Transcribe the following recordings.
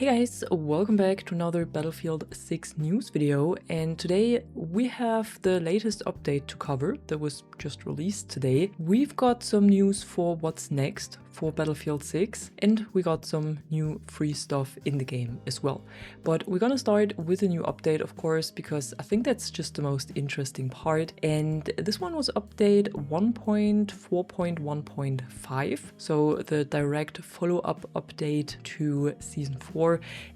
Hey guys, welcome back to another Battlefield 6 news video, and today we have the latest update to cover that was just released today. We've got some news for what's next for Battlefield 6, and we got some new free stuff in the game as well. But we're gonna start with a new update, of course, because I think that's just the most interesting part, and this one was update 1.4.1.5, so the direct follow-up update to Season 4.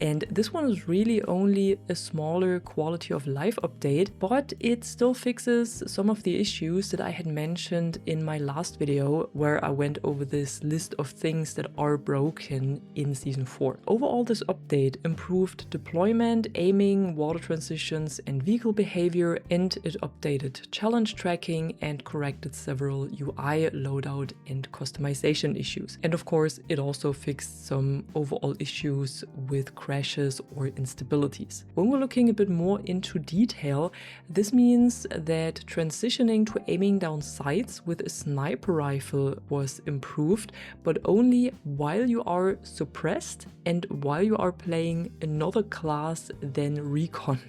And this one is really only a smaller quality of life update, but it still fixes some of the issues that I had mentioned in my last video, where I went over this list of things that are broken in Season 4. Overall, this update improved deployment, aiming, water transitions, and vehicle behavior, and it updated challenge tracking and corrected several UI, loadout, and customization issues. And of course, it also fixed some overall issues with crashes or instabilities. When we're looking a bit more into detail, this means that transitioning to aiming down sights with a sniper rifle was improved, but only while you are suppressed and while you are playing another class than recon.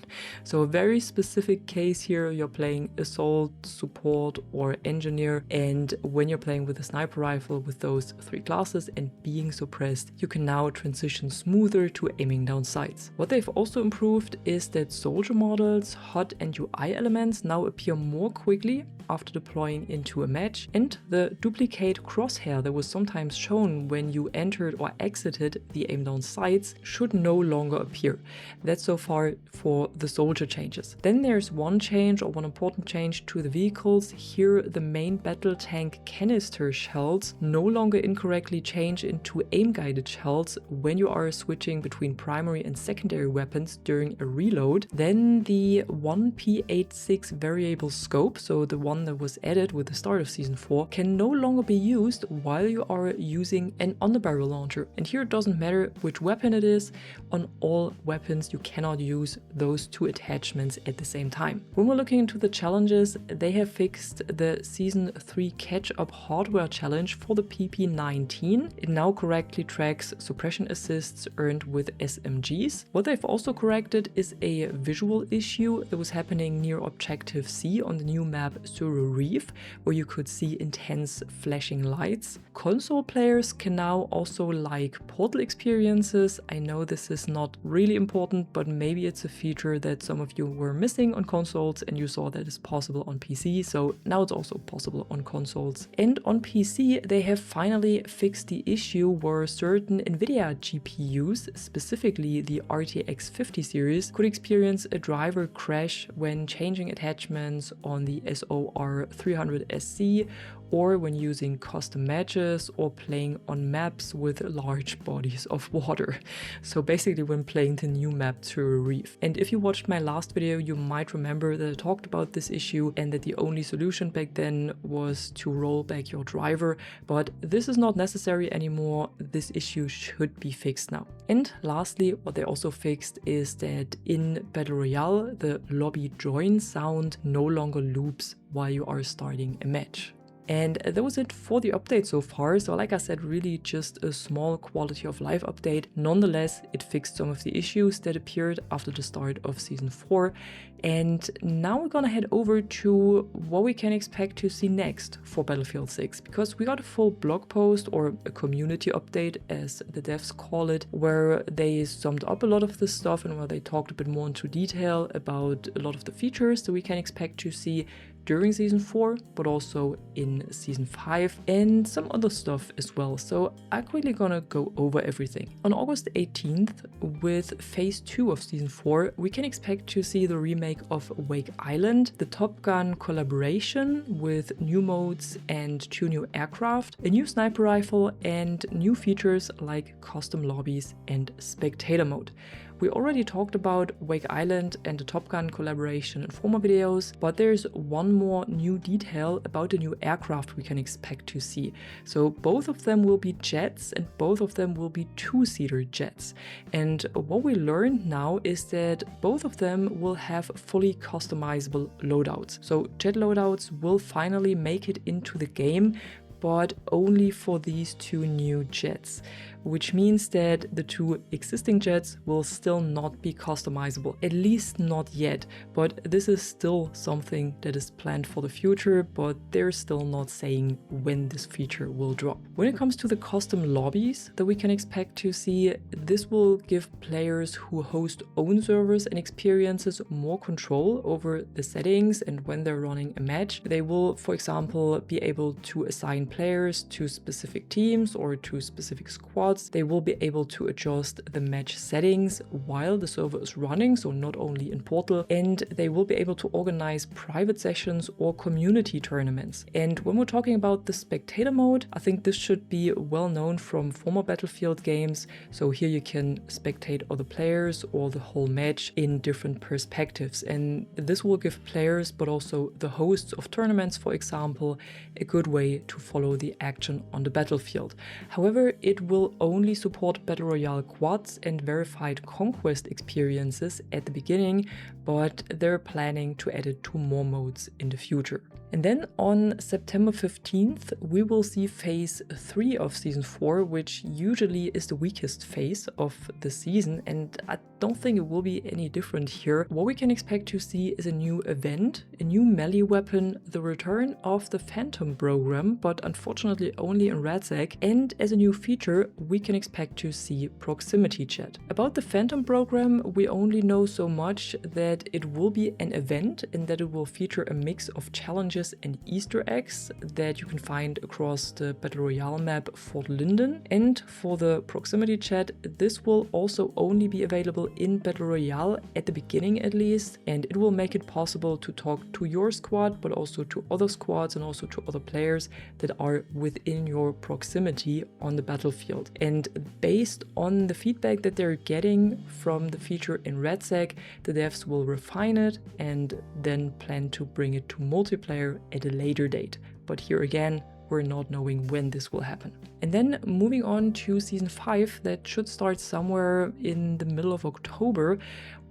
So a very specific case here, you're playing assault, support, or engineer, and when you're playing with a sniper rifle with those three classes and being suppressed, you can now transition smoother to aiming down sights. What they've also improved is that soldier models, HUD, and UI elements now appear more quickly after deploying into a match, and the duplicate crosshair that was sometimes shown when you entered or exited the aim down sights should no longer appear. That's so far for the soldier changes. Then there's one change, or one important change, to the vehicles. Here the main battle tank canister shells no longer incorrectly change into aim guided shells when you are switching between primary and secondary weapons during a reload. Then the 1P86 variable scope, so the one that was added with the start of Season 4, can no longer be used while you are using an underbarrel launcher. And here it doesn't matter which weapon it is, on all weapons you cannot use those two attachments at the same time. When we're looking into the challenges, they have fixed the Season 3 catch-up hardware challenge for the PP19. It now correctly tracks suppression assists earned with SMGs. What they've also corrected is a visual issue that was happening near Objective C on the new map Suru Reef, where you could see intense flashing lights. Console players can now also like portal experiences. I know this is not really important, but maybe it's a feature that some of you were missing on consoles and you saw that is possible on PC, so now it's also possible on consoles. And on PC, they have finally fixed the issue where certain NVIDIA GPUs, specifically the RTX 50 series, could experience a driver crash when changing attachments on the SOR 300SC, or when using custom matches or playing on maps with large bodies of water. So basically when playing the new map Suru Reef. And if you watched my last video, you might remember that I talked about this issue and that the only solution back then was to roll back your driver, but this is not necessary anymore. This issue should be fixed now. And lastly, what they also fixed is that in Battle Royale, the lobby join sound no longer loops while you are starting a match. And that was it for the update so far. So like I said, really just a small quality of life update. Nonetheless, it fixed some of the issues that appeared after the start of Season 4. And now we're gonna head over to what we can expect to see next for Battlefield 6, because we got a full blog post, or a community update as the devs call it, where they summed up a lot of this stuff and where they talked a bit more into detail about a lot of the features that we can expect to see during Season 4, but also in Season 5, and some other stuff as well. So I'm quickly gonna go over everything. On August 18th, with Phase 2 of Season 4, we can expect to see the remake of Wake Island, the Top Gun collaboration with new modes and 2 new aircraft, a new sniper rifle, and new features like custom lobbies and spectator mode. We already talked about Wake Island and the Top Gun collaboration in former videos, but there's one more new detail about the new aircraft we can expect to see. So both of them will be jets, and both of them will be two-seater jets. And what we learned now is that both of them will have fully customizable loadouts. So jet loadouts will finally make it into the game, but only for these 2 new jets, which means that the 2 existing jets will still not be customizable, at least not yet, but this is still something that is planned for the future, but they're still not saying when this feature will drop. When it comes to the custom lobbies that we can expect to see, this will give players who host own servers and experiences more control over the settings, and when they're running a match, they will, for example, be able to assign players to specific teams or to specific squads. They will be able to adjust the match settings while the server is running, so not only in Portal, and they will be able to organize private sessions or community tournaments. And when we're talking about the spectator mode, I think this should be well known from former Battlefield games. So here you can spectate other players or the whole match in different perspectives, and this will give players, but also the hosts of tournaments, for example, a good way to follow the action on the battlefield. However, it will only support Battle Royale quads and verified conquest experiences at the beginning, but they're planning to add it to more modes in the future. And then on September 15th, we will see phase 3 of season 4, which usually is the weakest phase of the season, and I don't think it will be any different here. What we can expect to see is a new event, a new melee weapon, the return of the Phantom program, but unfortunately only in RedSec, and as a new feature, we can expect to see proximity chat. About the Phantom program, we only know so much that it will be an event and that it will feature a mix of challenges and Easter eggs that you can find across the Battle Royale map Fort Linden. And for the proximity chat, this will also only be available in Battle Royale at the beginning at least, and it will make it possible to talk to your squad, but also to other squads and also to other players that are within your proximity on the battlefield. And based on the feedback that they're getting from the feature in RedSec, the devs will refine it and then plan to bring it to multiplayer at a later date. But here again, we're not knowing when this will happen. And then moving on to season 5, that should start somewhere in the middle of October,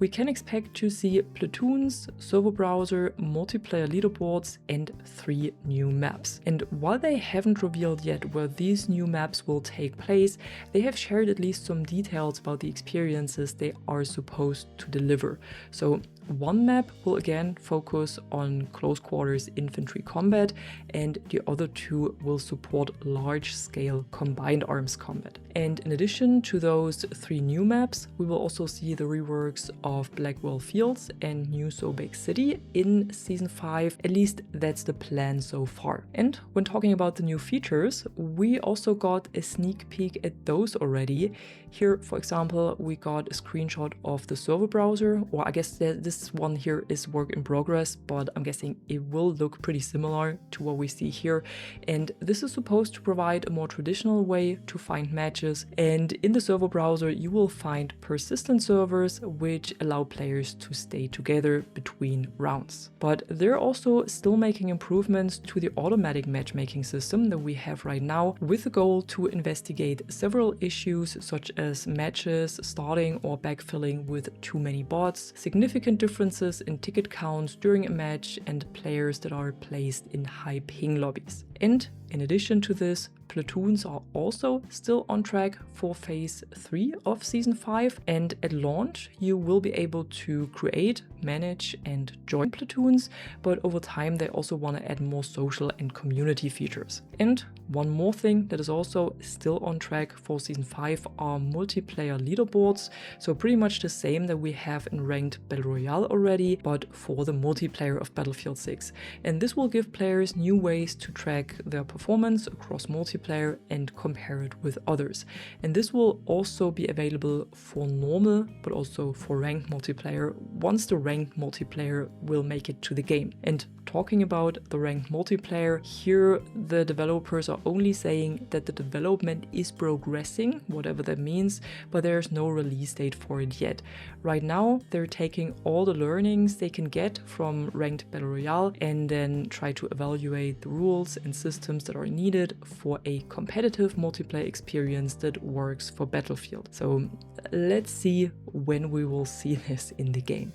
we can expect to see platoons, server browser, multiplayer leaderboards, and 3 new maps. And while they haven't revealed yet where these new maps will take place, they have shared at least some details about the experiences they are supposed to deliver. So one map will again focus on close quarters infantry combat, and the other 2 will support large-scale combined arms combat. And in addition to those 3 new maps, we will also see the reworks of Blackwell Fields and New Sobek City in season 5. At least that's the plan so far. And when talking about the new features, we also got a sneak peek at those already. Here, for example, we got a screenshot of the server browser, or I guess this one here is work in progress, but I'm guessing it will look pretty similar to what we see here. And this is supposed to provide a more traditional way to find matches. And in the server browser, you will find persistent servers, which allow players to stay together between rounds. But they're also still making improvements to the automatic matchmaking system that we have right now, with the goal to investigate several issues such as matches starting or backfilling with too many bots, significant differences in ticket counts during a match, and players that are placed in high ping lobbies. And in addition to this, platoons are also still on track for phase 3 of season 5, and at launch you will be able to create, manage and join platoons, but over time they also want to add more social and community features. And one more thing that is also still on track for season 5 are multiplayer leaderboards, so pretty much the same that we have in ranked Battle Royale already, but for the multiplayer of Battlefield 6. And this will give players new ways to track their performance across multiplayer and compare it with others. And this will also be available for normal, but also for ranked multiplayer once the ranked multiplayer will make it to the game. And talking about the ranked multiplayer, here the developers are only saying that the development is progressing, whatever that means, but there's no release date for it yet. Right now, they're taking all the learnings they can get from ranked Battle Royale and then try to evaluate the rules and systems that are needed for a competitive multiplayer experience that works for Battlefield. So let's see when we will see this in the game.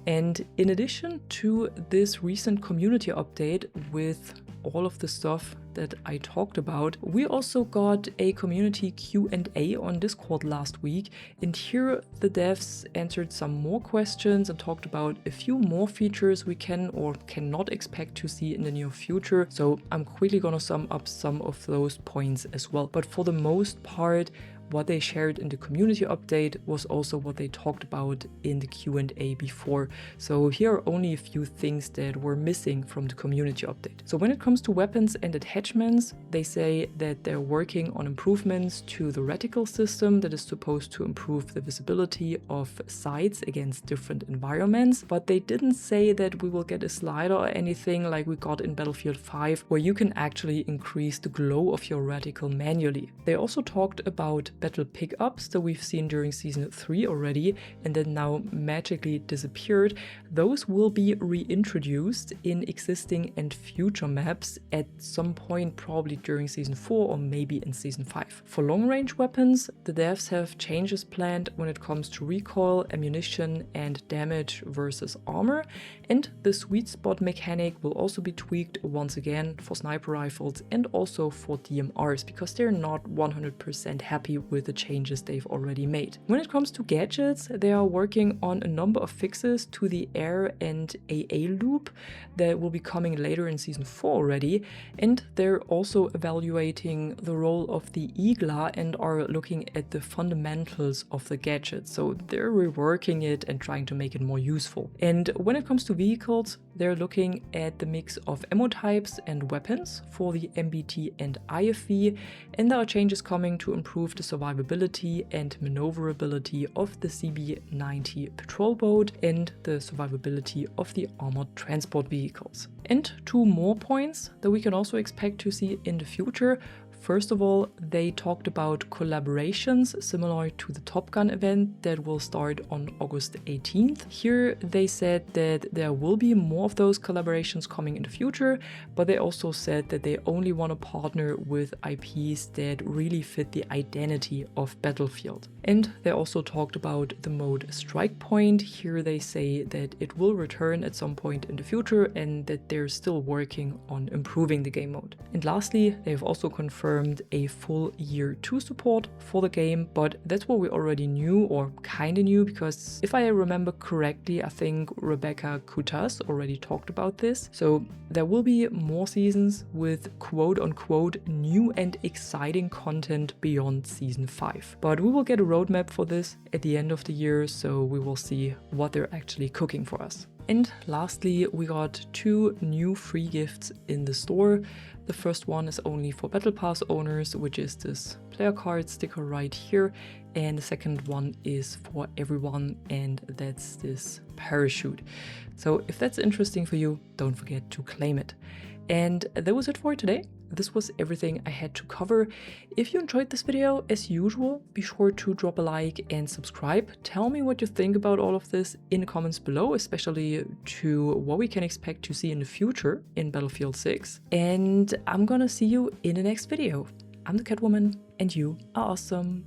And in addition to this recent community update with all of the stuff that I talked about. We also got a community Q&A on Discord last week, and here the devs answered some more questions and talked about a few more features we can or cannot expect to see in the near future. So I'm quickly gonna sum up some of those points as well. But for the most part, what they shared in the community update was also what they talked about in the Q&A before. So here are only a few things that were missing from the community update. So when it comes to weapons and attachments, they say that they're working on improvements to the reticle system that is supposed to improve the visibility of sights against different environments, but they didn't say that we will get a slider or anything like we got in Battlefield 5, where you can actually increase the glow of your reticle manually. They also talked about battle pickups that we've seen during Season 3 already and that now magically disappeared. Those will be reintroduced in existing and future maps at some point, probably during Season 4 or maybe in Season 5. For long-range weapons, the devs have changes planned when it comes to recoil, ammunition, and damage versus armor, and the sweet spot mechanic will also be tweaked once again for sniper rifles and also for DMRs, because they're not 100% happy with the changes they've already made. When it comes to gadgets, they are working on a number of fixes to the air and AA loop that will be coming later in Season 4 already, and they're also evaluating the role of the Igla and are looking at the fundamentals of the gadget. So they're reworking it and trying to make it more useful. And when it comes to vehicles, they're looking at the mix of ammo types and weapons for the MBT and IFV, and there are changes coming to improve the survivability and maneuverability of the CB90 patrol boat and the survivability of the armored transport vehicles. And 2 more points that we can also expect to see in the future. First of all, they talked about collaborations similar to the Top Gun event that will start on August 18th. Here they said that there will be more of those collaborations coming in the future, but they also said that they only want to partner with IPs that really fit the identity of Battlefield. And they also talked about the mode Strike Point. Here they say that it will return at some point in the future and that they're still working on improving the game mode. And lastly, they've also confirmed a full year 2 support for the game, but that's what we already knew or kinda knew, because if I remember correctly, I think Rebecca Kutas already talked about this. So there will be more seasons with quote-unquote new and exciting content beyond Season 5. But we will get a roadmap for this at the end of the year, so we will see what they're actually cooking for us. And lastly, we got 2 new free gifts in the store. The first one is only for Battle Pass owners, which is this player card sticker right here. And the second one is for everyone, and that's this parachute. So if that's interesting for you, don't forget to claim it. And that was it for today. This was everything I had to cover. If you enjoyed this video, as usual, be sure to drop a like and subscribe. Tell me what you think about all of this in the comments below, especially to what we can expect to see in the future in Battlefield 6. And I'm gonna see you in the next video. I'm the Catwoman, and you are awesome.